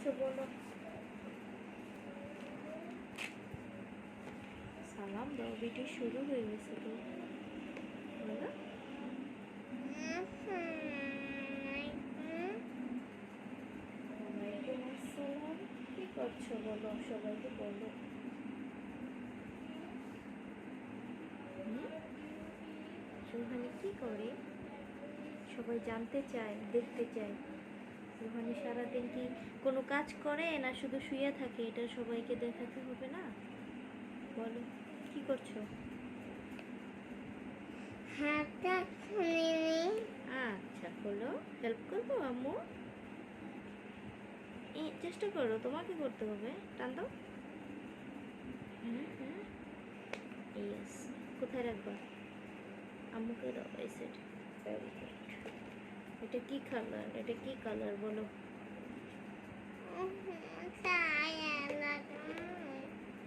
করছো বলো? সালাম দাও, ভিডিও শুরু হয়ে গেছে তো, বলো। ওয়ালাইকুম আসসালাম। কি করছো বলো, সবাইকে বলো। রুহানি কি করে সবাই জানতে চায়, দেখতে চায়। রুহানি সারাদিন কি কোনো কাজ করে না শুধু শুয়ে থাকে? এটা সবাইকে দেখাতে হবে না? বলো কি করছো? আচ্ছা হলো, হেল্প করবো আম্মু? চেষ্টা করো, তোমাকে করতে হবে। টান দাও। ইয়েস। কোথায় রাখবা? আম্মুকে দাও, এই সেট। Very good. এটা কি কালার? এটা কি কালার বলো?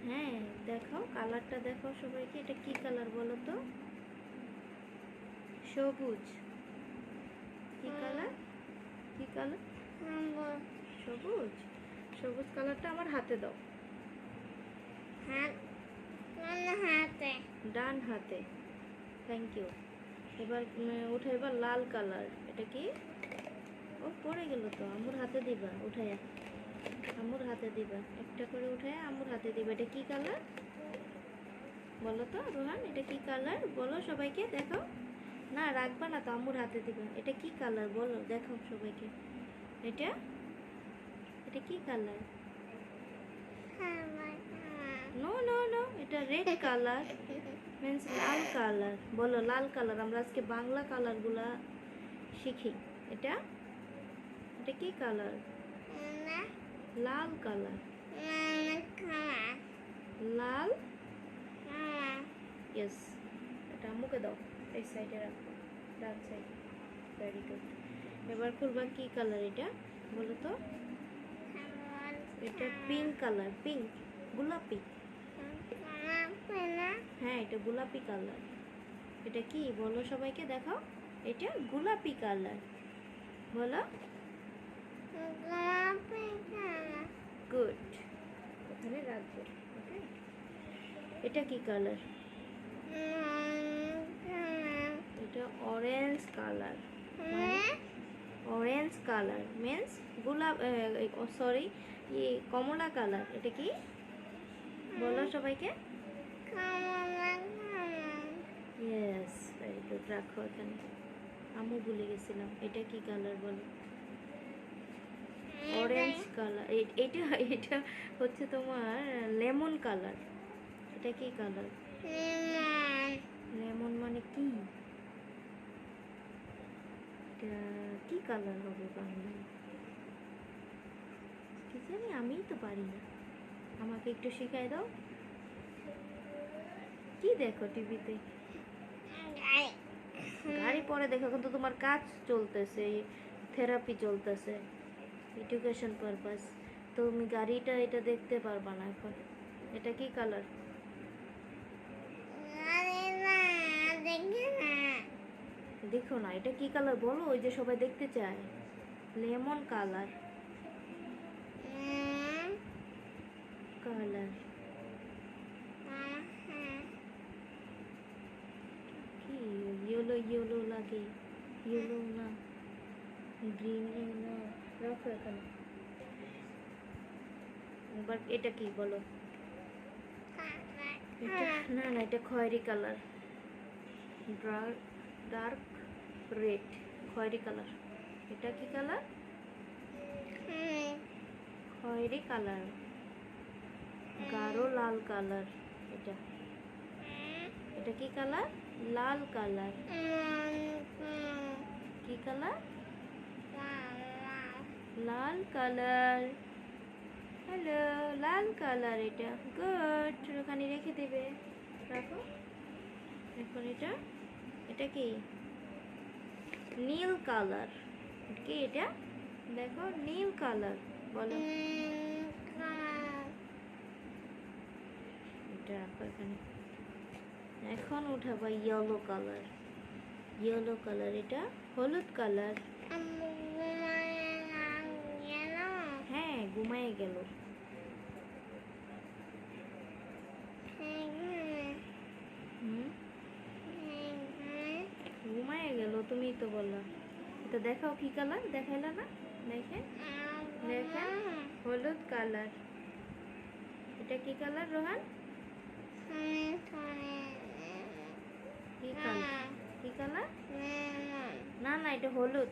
হ্যাঁ দেখাও, কালারটা দেখাও সবাইকে। এটা কি কালার বলো তো? সবুজ। কি কালার? কি কালার? সবুজ। সবুজ কালারটা আমার হাতে দাও। ডান হাতে। Thank you. এবার ওঠা, এবার লাল কালার। এটা কি? ও পড়ে গেল তো, আম্মুর হাতে দিবা উঠাইয়া। আম্মুর হাতে দিবা, একটা করে উঠাইয়া আম্মুর হাতে দিবা। এটা কি কালার বলো তো রোহান? এটা কি কালার বলো সবাইকে, দেখাও। না রাখবা না তো, আম্মুর হাতে দিবা। এটা কি কালার বলো, দেখাও সবাইকে। এটা এটা কি কালার? নো নো নো, এটা রেড কালার, মিন্স লাল কালার। বলো লাল কালার। আমরা আজকে বাংলা কালারগুলা শিখি। এটা এটা কি কালার? লাল কালার। লাল। ইয়েস। এটা আম্মুকে দাও, এই সাইডে রাখো, ডান সাইডে। Very good. এবার খুলবা কি কালার এটা বলো তো? এটা পিঙ্ক কালার, পিঙ্ক, গোলাপি। হ্যাঁ এটা গোলাপি কালার। এটা কি বলো সবাইকে, দেখাও। এটা গোলাপি কালার বলো। গুড। ওখানে রাখবো। ওকে। এটা কি কালার? এটা orange colour. Orange colour means গোলাপ, সরি কমলা কালার। এটা কি বলো সবাইকে? Yes, very good. রাখো এখানে, আম্মু ভুলে গেছিলাম। এটা কি কালার বলো? Orange colour. এটা এটা হচ্ছে তোমার লেমন কালার। এটা কি কালার? লেমন মানে কি? এটা কি কালার হবে বাংলায়? কি জানি, আমিই তো পারি না। আমাকে একটু শেখাই দাও। কি দেখো টিভিতে? গাড়ি পরে দেখো, কিন্তু তোমার কাজ চলতেছে, থেরাপি চলতেছে, এডুকেশন পারপাস। তুমি গাড়িটা এটা দেখতে পারবা না এখন। এটা কি কালার? দেখো না, এটা কি কালার বলো, ওই যে সবাই দেখতে চায়। Lemon colour. কালার কি? ইয়েলো ইয়েলো লাগে। ইয়েলো না, গ্রিন না। রাখো এখানে। এবার এটা কি বলো? এটা না না, এটা খয়েরি কালার, ডার্ক ডার্ক রেড, খয়েরি কালার। এটা কি কালার? খয়েরি কালার, গাঢ় লাল কালার। এটা এটা কি কালার? লাল কালার। কি কালার? লাল কালার। হ্যালো, লাল কালার। এটা গুড। ওখানে রেখে দেবে, রাখো। এখন এটা এটা কি? নীল কালার। কি এটা? দেখো নীল কালার বলো। এটা রাখো এখানে। এখন উঠাবা ইয়েলো কালার। Yellow colour. এটা হলুদ কালার। হ্যাঁ ঘুমাই বললাম। এটা দেখাও কি কালার, দেখাইলা না? দেখেন দেখেন, হলুদ কালার। এটা কি কালার রোহান? কি কালার? কি কালার? না না, এটা হলুদ,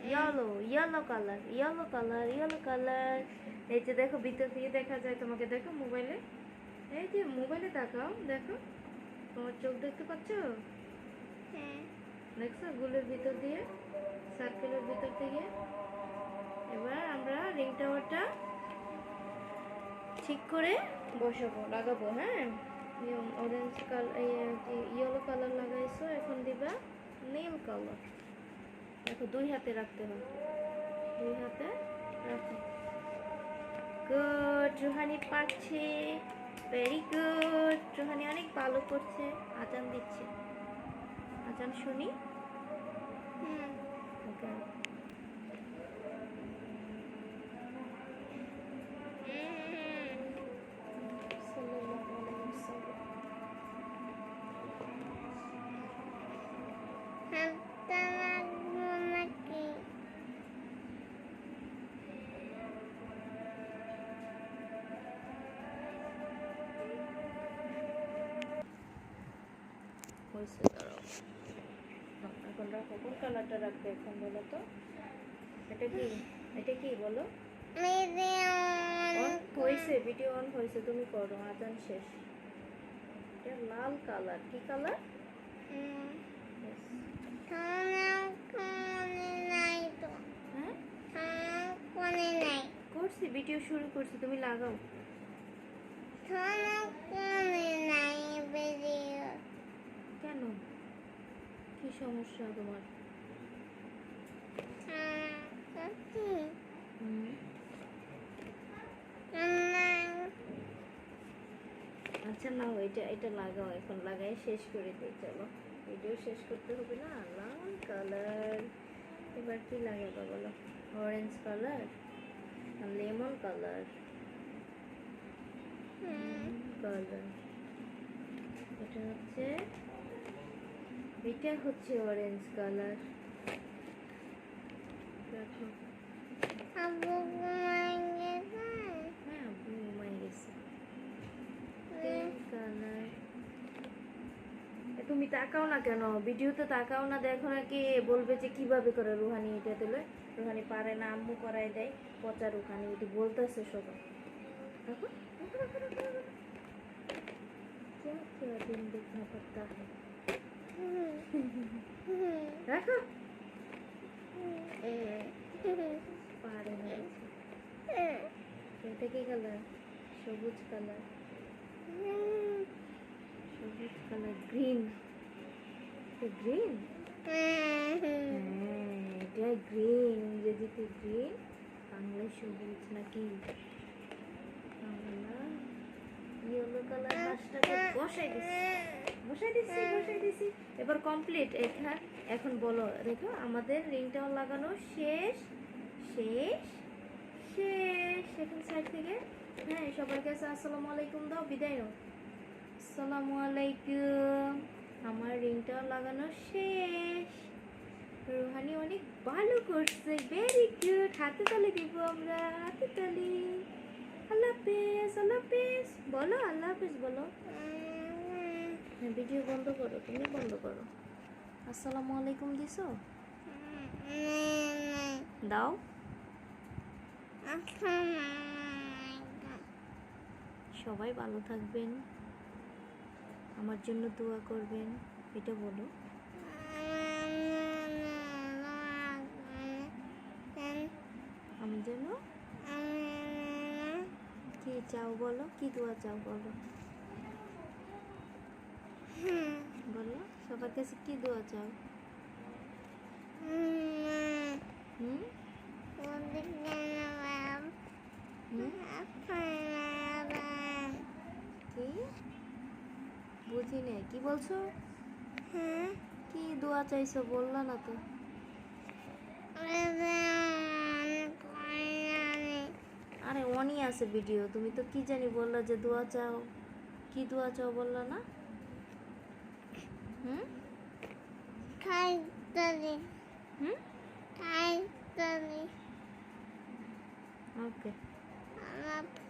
yellow, yellow colour, yellow colour, yellow colour. এই যে দেখো ভিতর থেকে দেখা যায় তোমাকে, দেখো মোবাইলে, এই যে মোবাইলে তাকাও, দেখো তোমার চোখ দেখতে পাচ্ছ? দেখছো গুলের ভিতর দিয়ে, সার্কেলের ভিতর থেকে। এবার আমরা রিং টাওয়ারটা ঠিক করে বসাবো, লাগাবো। হ্যাঁ, অরেঞ্জ কালার, ইয়েলো কালার লাগাইছো, এখন দিবা নীল কালার। দেখো দুই হাতে রাখতে হবে, দুই হাতে রাখো। গুড, রুহানি পারছে, ভেরি গুড। রুহানি অনেক ভালো করছে। আজান দিচ্ছে, আজান শুনি। ওকে, হয়েছে, দাঁড়াও। এখন রাখো, কোন কালারটা রাখবে এখন বলো তো? এটা কি, এটা কি বলো? অন হয়েছে, ভিডিও অন হয়েছে, তুমি করো, আজান শেষ। এটা লাল কালার, কি কালার? করছি, ভিডিও শুরু করছি, তুমি লাগাও। কেন, কি সমস্যা তোমার? আচ্ছা নাও, এটা এটা লাগাও, এখন লাগাই শেষ করে দিই। চলো, ভিডিও শেষ করতে হবে না। লাল কালার, এবার কি লাগাবো বলো? Orange colour, lemon colour, colour. এটা হচ্ছে, এটা হচ্ছে অরেঞ্জ কালার। দেখো, হ্যাঁ আব্বু ঘুমাই গেছে। Pink colour. তুমি তাকাও না কেন, ভিডিওতে তাকাও না, দেখো না, কে বলবে যে কিভাবে করে রুহানি এটা দিলে? রুহানি পারে না, আম্মু করাই দেয়, পচা রুহানি, এটি বলতেছে সবাই। দেখো, क्या क्या दिन देखना पड़ता है। রাখো, পারে না। এটা কি কালার? সবুজ কালার, সবুজ কালার, গ্রিন। গ্রিন, এটা গ্রিন, ইংরেজিতে গ্রিন, বাংলায় সবুজ নাকি? Bangla yellow colour. হাঁসটাকে বসাই দিচ্ছি, বসাই দিচ্ছি, বসাই দিচ্ছি। এবার কমপ্লিট। এখন বলো, দেখো আমাদের রিংটাও লাগানো শেষ, শেষ, শেষ। এখন সাইড থেকে, হ্যাঁ, সবার কাছে আসসালামু আলাইকুম দাও, বিদায় নাও। আসসালামু আলাইকুম। আমার রিংটাও লাগানো শেষ। রুহানি অনেক ভালো করছে, ভেরি গুড। হাতে তালি দিব আমরা, হাতে তালি। আল্লাহ হাফেজ, আল্লাহ হাফেজ বলো, আল্লাহ হাফেজ বলো। হ্যাঁ, ভিডিও বন্ধ করো, তুমি বন্ধ করো। আসসালামু আলাইকুম দিছো, দাও। সবাই ভালো থাকবেন, আমার জন্য দোয়া করবেন, এটা বলো। আমার জন্য কি চাও বলো, কি দোয়া চাও বলো, বলো। সবার কাছে কি দোয়া চাও? কি বুঝি নাই, কি বলছো? কি দোয়া চাইছো বললা না তো? আরে অনই আছে ভিডিও, তুমি তো কি জানি বললা যে দোয়া চাও, কি দোয়া চাও বললা না? ওকে। আমার